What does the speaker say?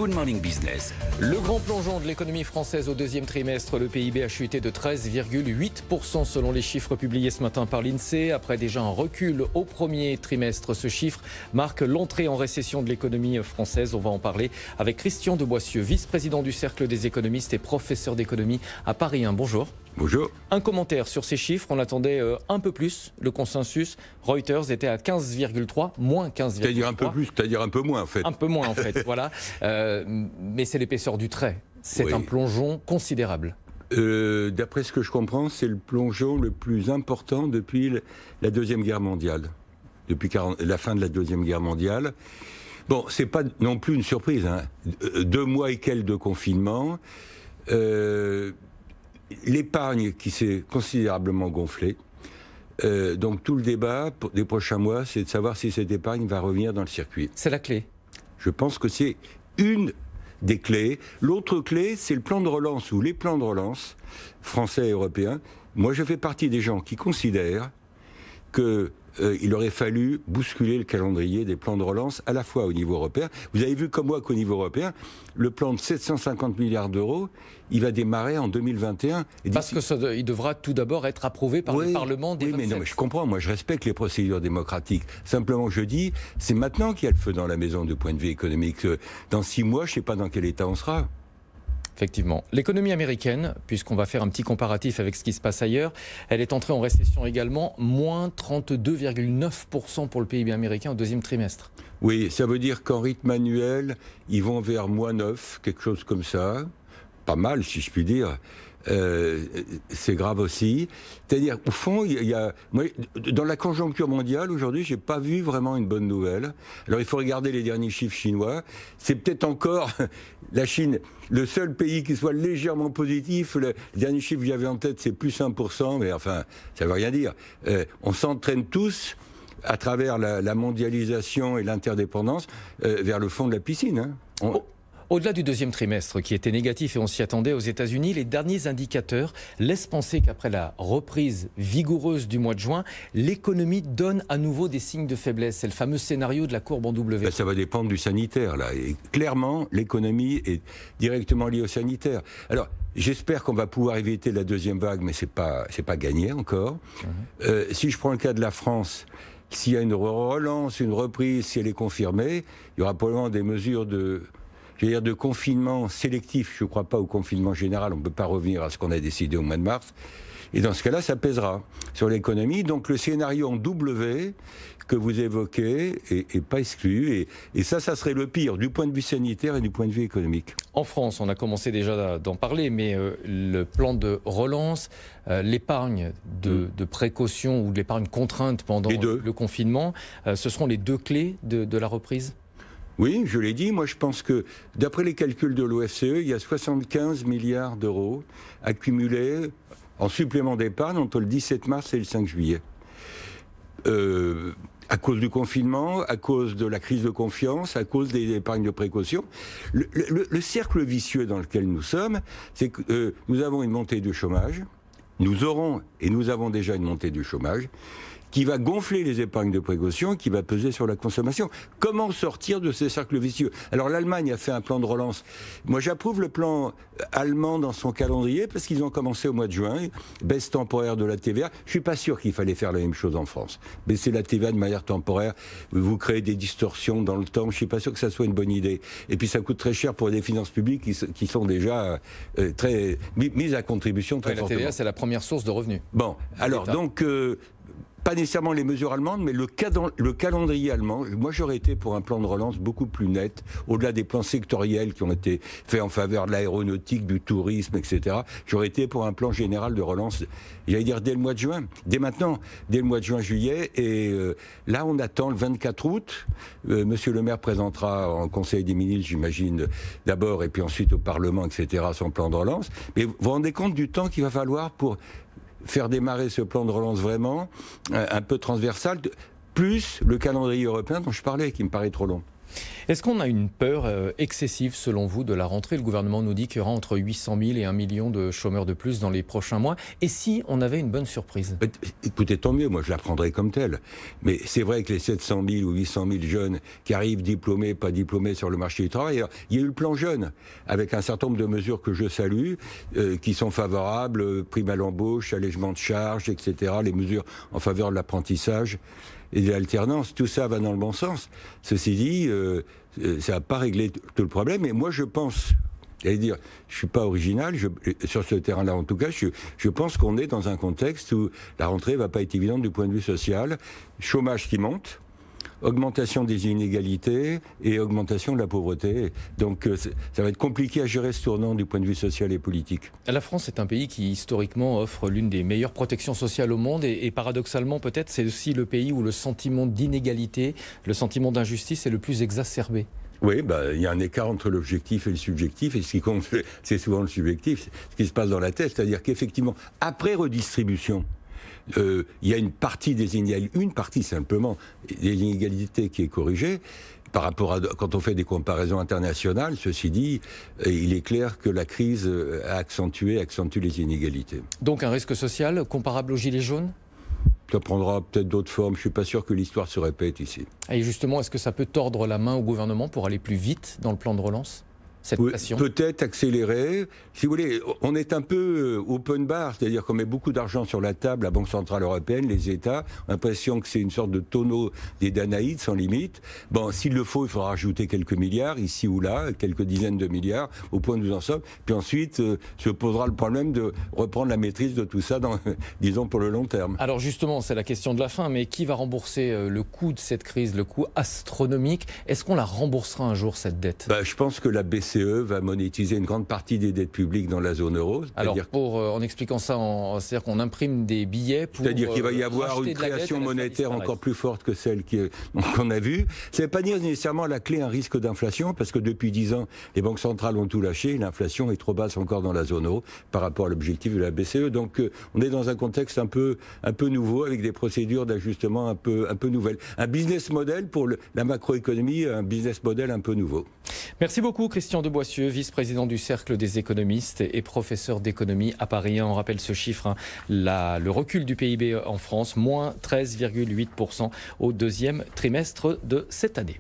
Good Morning Business. Le grand plongeon de l'économie française au deuxième trimestre, le PIB a chuté de 13,8% selon les chiffres publiés ce matin par l'INSEE. Après déjà un recul au premier trimestre, ce chiffre marque l'entrée en récession de l'économie française. On va en parler avec Christian de Boissieu, vice-président du Cercle des économistes et professeur d'économie à Paris 1. Bonjour. Bonjour. Un commentaire sur ces chiffres, on attendait un peu plus. Le consensus Reuters était à 15,3, moins 15,3. C'est-à-dire un peu plus, c'est-à-dire un peu moins en fait. Un peu moins en fait, voilà. Mais c'est l'épaisseur du trait. C'est un plongeon considérable. D'après ce que je comprends, c'est le plongeon le plus important depuis la Deuxième Guerre mondiale. Depuis la fin de la Deuxième Guerre mondiale. Bon, c'est pas non plus une surprise. 2 mois et quelques de confinement. L'épargne qui s'est considérablement gonflée. Donc tout le débat des prochains mois, c'est de savoir si cette épargne va revenir dans le circuit. C'est la clé. Je pense que c'est une des clés. L'autre clé, c'est le plan de relance ou les plans de relance français et européens. Moi, je fais partie des gens qui considèrent qu'il aurait fallu bousculer le calendrier des plans de relance à la fois au niveau européen. Vous avez vu comme moi qu'au niveau européen, le plan de 750 milliards d'euros, il va démarrer en 2021. Parce qu'il devra tout d'abord être approuvé par le Parlement des 27. Oui, mais non, mais je comprends, moi je respecte les procédures démocratiques. Simplement, je dis, c'est maintenant qu'il y a le feu dans la maison du point de vue économique. Dans 6 mois, je ne sais pas dans quel état on sera. Effectivement. L'économie américaine, puisqu'on va faire un petit comparatif avec ce qui se passe ailleurs, elle est entrée en récession également, moins 32,9% pour le PIB américain au deuxième trimestre. Oui, ça veut dire qu'en rythme annuel, ils vont vers moins 9, quelque chose comme ça. Pas mal, si je puis dire. C'est grave aussi. C'est-à-dire, au fond, moi, dans la conjoncture mondiale, aujourd'hui, je n'ai pas vu vraiment une bonne nouvelle. Alors, il faut regarder les derniers chiffres chinois. C'est peut-être encore la Chine, le seul pays qui soit légèrement positif. Le dernier chiffre que j'avais en tête, c'est plus 1%, mais enfin, ça ne veut rien dire. On s'entraîne tous, à travers la mondialisation et l'interdépendance, vers le fond de la piscine. Au-delà du deuxième trimestre qui était négatif et on s'y attendait aux États-Unis, les derniers indicateurs laissent penser qu'après la reprise vigoureuse du mois de juin, l'économie donne à nouveau des signes de faiblesse. C'est le fameux scénario de la courbe en W. Ça va dépendre du sanitaire, là. Et clairement, l'économie est directement liée au sanitaire. Alors, j'espère qu'on va pouvoir éviter la deuxième vague, mais c'est pas gagné encore. Si je prends le cas de la France, s'il y a une relance, une reprise, si elle est confirmée, il y aura probablement des mesures de confinement sélectif. Je ne crois pas au confinement général. On ne peut pas revenir à ce qu'on a décidé au mois de mars. Et dans ce cas-là, ça pèsera sur l'économie. Donc le scénario en W que vous évoquez est pas exclu. Et ça serait le pire du point de vue sanitaire et du point de vue économique. En France, on a commencé déjà d'en parler, mais le plan de relance, l'épargne de précaution ou de l'épargne contrainte pendant le confinement, ce seront les 2 clés de la reprise ? Oui, je l'ai dit, moi je pense que d'après les calculs de l'OFCE, il y a 75 milliards d'euros accumulés en supplément d'épargne entre le 17 mars et le 5 juillet. À cause du confinement, à cause de la crise de confiance, à cause des épargnes de précaution. Le cercle vicieux dans lequel nous sommes, c'est que nous avons une montée du chômage, nous avons déjà une montée du chômage, qui va gonfler les épargnes de précaution, qui va peser sur la consommation. Comment sortir de ces cercles vicieux ? Alors l'Allemagne a fait un plan de relance. Moi j'approuve le plan allemand dans son calendrier, parce qu'ils ont commencé au mois de juin, baisse temporaire de la TVA. Je ne suis pas sûr qu'il fallait faire la même chose en France. Baisser la TVA de manière temporaire, vous créez des distorsions dans le temps, je ne suis pas sûr que ça soit une bonne idée. Et puis ça coûte très cher pour des finances publiques qui sont déjà très mises à contribution très fortement. La TVA, c'est la première source de revenus. Bon, alors donc... pas nécessairement les mesures allemandes, mais le calendrier allemand. Moi, j'aurais été pour un plan de relance beaucoup plus net, au-delà des plans sectoriels qui ont été faits en faveur de l'aéronautique, du tourisme, etc. J'aurais été pour un plan général de relance, j'allais dire dès le mois de juin, dès maintenant, dès le mois de juin-juillet. Et là, on attend le 24 août. Monsieur le maire présentera en Conseil des ministres, j'imagine, d'abord, et puis ensuite au Parlement, etc., son plan de relance. Mais vous vous rendez compte du temps qu'il va falloir pour faire démarrer ce plan de relance vraiment un peu transversal, plus le calendrier européen dont je parlais, qui me paraît trop long. Est-ce qu'on a une peur excessive, selon vous, de la rentrée? Le gouvernement nous dit qu'il y aura entre 800 000 et 1 million de chômeurs de plus dans les prochains mois. Et si on avait une bonne surprise? Écoutez, tant mieux, moi je la prendrai comme telle. Mais c'est vrai que les 700 000 ou 800 000 jeunes qui arrivent diplômés, pas diplômés sur le marché du travail, alors, il y a eu le plan jeune, avec un certain nombre de mesures que je salue, qui sont favorables, prime à l'embauche, allègement de charges, etc., les mesures en faveur de l'apprentissage et de l'alternance, tout ça va dans le bon sens. Ceci dit, ça n'a pas réglé tout le problème, et moi je pense... J'allais dire, je ne suis pas original, sur ce terrain-là en tout cas, je pense qu'on est dans un contexte où la rentrée ne va pas être évidente du point de vue social. Chômage qui monte, augmentation des inégalités et augmentation de la pauvreté. Donc ça va être compliqué à gérer ce tournant du point de vue social et politique. La France est un pays qui historiquement offre l'une des meilleures protections sociales au monde et paradoxalement peut-être c'est aussi le pays où le sentiment d'inégalité, le sentiment d'injustice est le plus exacerbé. Oui, il y a un écart entre l'objectif et le subjectif, et ce qui compte, c'est souvent le subjectif, ce qui se passe dans la tête, c'est-à-dire qu'effectivement, après redistribution, il y a une partie des inégalités, simplement, des inégalités qui est corrigée. Par rapport à quand on fait des comparaisons internationales, ceci dit, il est clair que la crise accentue les inégalités. Donc un risque social comparable aux Gilets jaunes ? Ça prendra peut-être d'autres formes. Je ne suis pas sûr que l'histoire se répète ici. Et justement, est-ce que ça peut tordre la main au gouvernement pour aller plus vite dans le plan de relance ? Oui, peut-être accélérer. Si vous voulez, on est un peu open bar, c'est-à-dire qu'on met beaucoup d'argent sur la table, la Banque Centrale Européenne, les États, on a l'impression que c'est une sorte de tonneau des Danaïdes sans limite. Bon, s'il le faut, il faudra rajouter quelques milliards, ici ou là, quelques dizaines de milliards, au point où nous en sommes. Puis ensuite, se posera le problème de reprendre la maîtrise de tout ça, disons, pour le long terme. Alors justement, c'est la question de la fin, mais qui va rembourser le coût de cette crise, le coût astronomique? Est-ce qu'on la remboursera un jour, cette dette? Je pense que la BCE va monétiser une grande partie des dettes publiques dans la zone euro. Alors, en expliquant ça, c'est-à-dire qu'on imprime des billets pour... C'est-à-dire qu'il va y avoir une création monétaire encore plus forte que celle qu'on a vue. Ça ne veut pas dire nécessairement à la clé un risque d'inflation, parce que depuis 10 ans, les banques centrales ont tout lâché, l'inflation est trop basse encore dans la zone euro par rapport à l'objectif de la BCE. Donc on est dans un contexte un peu nouveau, avec des procédures d'ajustement un peu nouvelles. Un business model pour la macroéconomie, un business model un peu nouveau. Merci beaucoup Christian de Boissieu, vice-président du Cercle des économistes et professeur d'économie à Paris 1. On rappelle ce chiffre, le recul du PIB en France, moins 13,8% au deuxième trimestre de cette année.